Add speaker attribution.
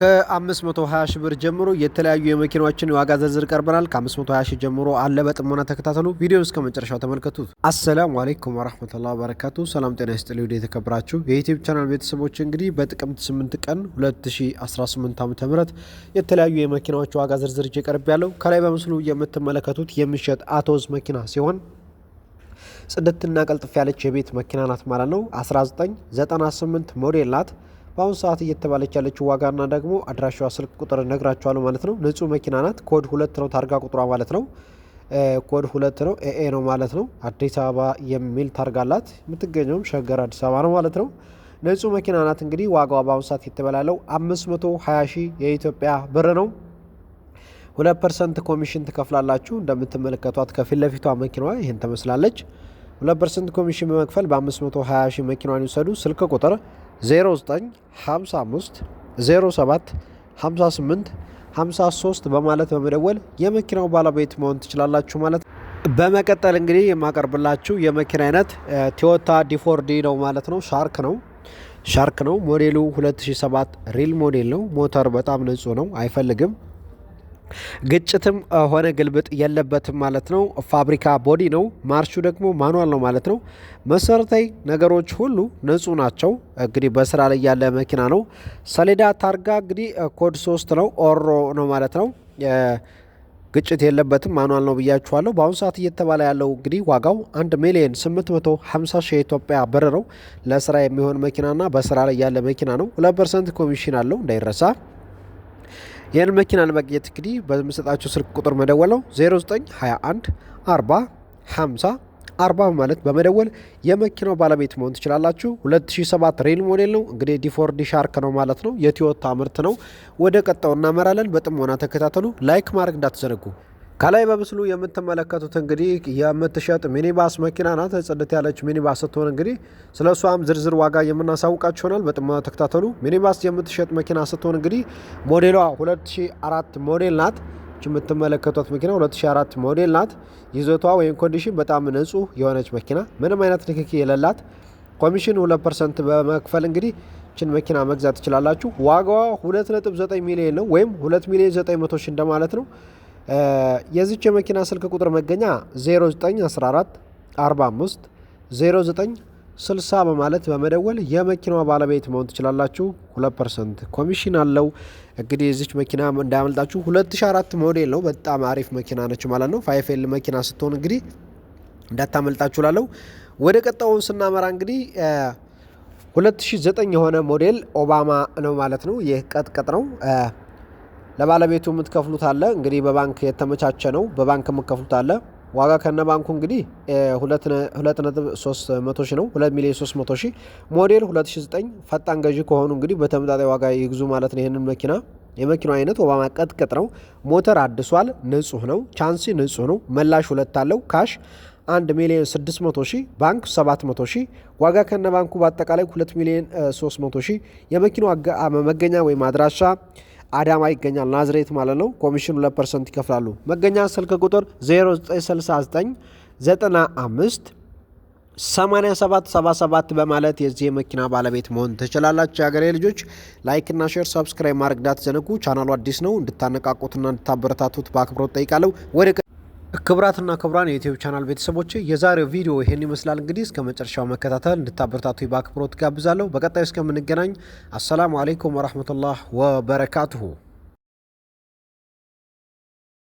Speaker 1: ከ520 ሺህ ብር ጀምሮ የተለያዩ የመኪናዎችን የዋጋ ዝርዝር ቀርበናል። ከ520 ሺህ ጀምሮ አለ። በጥሞና ተከታተሉ። ቪዲዮ እስከ መጨረሻው ተመልከቱት። አሰላሙ አለይኩም ወራህመቱላሂ ወበረካቱ። ሰላም ጤና ይስጥልኝ። ወደ የተከበራችሁ የዩቲዩብ ቻናል ቤተሰቦች እንግዲህ በጥቅምት 8 ቀን 2018 ዓ.ም የተለያዩ የመኪናዎች ዋጋ ዝርዝር ቀርብ ያለው ከላይ በምስሉ የምትመለከቱት የሚሸጥ አቶዝ መኪና ሲሆን ጽድትና ቀልጥፍ ያለች የቤት መኪና ናት ማለት ነው። 1998 ሞዴል ናት። በአሁኑ ሰዓት እየተባለች ያለችው ዋጋና ደግሞ አድራሻዋ ስልክ ቁጥር ነግራችኋለሁ ማለት ነው። ንጹህ መኪና ናት። ኮድ 2 ነው ታርጋ ቁጥሯ ማለት ነው። ኮድ 2 ነው ኤኤ ነው ማለት ነው። አዲስ አበባ የሚል ታርጋ አላት። የምትገኘውም ሸገር አዲስ አበባ ነው ማለት ነው። ንጹህ መኪና ናት። እንግዲህ ዋጋዋ በአሁኑ ሰዓት የተበላለው 520 ሺህ የኢትዮጵያ ብር ነው። 2% ኮሚሽን ትከፍላላችሁ። እንደምትመለከቷት ከፊት ለፊቷ መኪናዋ ይህን ትመስላለች። 2% ኮሚሽን በመክፈል በ520 ሺህ መኪናዋን ይወሰዱ። ስልክ ቁጥር 0955 07 58 53 በማለት በመደወል የመኪናው ባለቤት መሆን ትችላላችሁ ማለት ነው። በመቀጠል እንግዲህ የማቀርብላችሁ የመኪና አይነት ቶዮታ ዲ4ዲ ነው ማለት ነው። ሻርክ ነው ሞዴሉ 2007 ሪል ሞዴል ነው። ሞተር በጣም ንጹህ ነው፣ አይፈልግም። ግጭትም ሆነ ግልብጥ የለበትም ማለት ነው። ፋብሪካ ቦዲ ነው። ማርሹ ደግሞ ማኑዋል ነው ማለት ነው። መሰረታዊ ነገሮች ሁሉ ንጹህ ናቸው። እንግዲህ በስራ ላይ ያለ መኪና ነው። ሰሌዳ ታርጋ እንግዲህ ኮድ 3 ነው፣ ኦሮ ነው ማለት ነው። ግጭት የለበትም፣ ማኑዋል ነው ብያችኋለሁ። በአሁኑ ሰዓት እየተባለ ያለው እንግዲህ ዋጋው 1,850,000 የኢትዮጵያ ብር ነው። ለስራ የሚሆን መኪናና በስራ ላይ ያለ መኪና ነው። 2% ኮሚሽን አለው እንዳይረሳ። ይህን መኪና ለማግኘት እንግዲህ በምሰጣችሁ ስልክ ቁጥር መደወል ነው። 0921 40 50 40 በማለት በመደወል የመኪናው ባለቤት መሆን ትችላላችሁ። 2007 ሬል ሞዴል ነው። እንግዲህ ዲ4ዲ ሻርክ ነው ማለት ነው። የቶዮታ ምርት ነው። ወደ ቀጣው እናመራለን። በጥሞና ተከታተሉ። ላይክ ማድረግ እንዳትዘነጉ። ከላይ በምስሉ የምትመለከቱት እንግዲህ የምትሸጥ ሚኒባስ መኪና ናት። ጽድት ያለች ሚኒባስ ስትሆን እንግዲህ ስለ እሷም ዝርዝር ዋጋ የምናሳውቃችሁ ይሆናል። በጥሞና ተከታተሉ። ሚኒባስ የምትሸጥ መኪና ስትሆን እንግዲህ ሞዴሏ 2004 ሞዴል ናት። የምትመለከቱት መኪና 2004 ሞዴል ናት። ይዘቷ ወይም ኮንዲሽን በጣም ንጹህ የሆነች መኪና፣ ምንም አይነት ንክኪ የሌላት። ኮሚሽን 2% በመክፈል እንግዲህ ችን መኪና መግዛት ትችላላችሁ። ዋጋዋ 2.9 ሚሊዮን ነው ወይም 2,900,000 እንደማለት ነው። የዚች የመኪና ስልክ ቁጥር መገኛ 0914 45 09 60 በማለት በመደወል የመኪናዋ ባለቤት መሆን ትችላላችሁ። 2% ኮሚሽን አለው። እንግዲህ የዚች መኪና እንዳያመልጣችሁ። 2004 ሞዴል ነው። በጣም አሪፍ መኪና ነች ማለት ነው። 5L መኪና ስትሆን እንግዲህ እንዳታመልጣችሁ ላለው። ወደ ቀጣውን ስናመራ እንግዲህ 2009 የሆነ ሞዴል ኦባማ ነው ማለት ነው። ይህ ቀጥቀጥ ነው። ለባለቤቱ የምትከፍሉት አለ። እንግዲህ በባንክ የተመቻቸ ነው። በባንክ የምትከፍሉት አለ። ዋጋ ከነ ባንኩ እንግዲህ 2.300,000 ነው። 2,300,000 ሞዴል 2009 ፈጣን ገዢ ከሆኑ እንግዲህ በተመጣጣኝ ዋጋ ይግዙ ማለት ነው። ይህንን መኪና የመኪናው አይነት ኦባማ ቀጥቀጥ ነው። ሞተር አድሷል። ንጹህ ነው። ቻንሲ ንጹህ ነው። መላሽ 2 አለው። ካሽ 1,600,000 ባንክ 700,000 ዋጋ ከነ ባንኩ በአጠቃላይ 2,300,000 የመኪናው መገኛ ወይም አድራሻ አዳማ ይገኛል፣ ናዝሬት ማለት ነው። ኮሚሽን 2% ይከፍላሉ። መገኛ ስልክ ቁጥር 0969 95 87 77 በማለት የዚህ የመኪና ባለቤት መሆን ትችላላችሁ። የሀገሬ ልጆች ላይክና ሼር ሰብስክራይብ ማድረግ እንዳትዘነጉ። ቻናሉ አዲስ ነው፣ እንድታነቃቁትና እንድታበረታቱት በአክብሮት ጠይቃለሁ። ወደ ክብራትና ክብራን የዩቲዩብ ቻናል ቤተሰቦች የዛሬው ቪዲዮ ይሄን ይመስላል። እንግዲህ እስከ መጨረሻው መከታተል እንድታበረታቱ በአክብሮት ጋብዛለሁ። በቀጣይ እስከምንገናኝ አሰላሙ አለይኩም ወራህመቱላህ ወበረካቱሁ።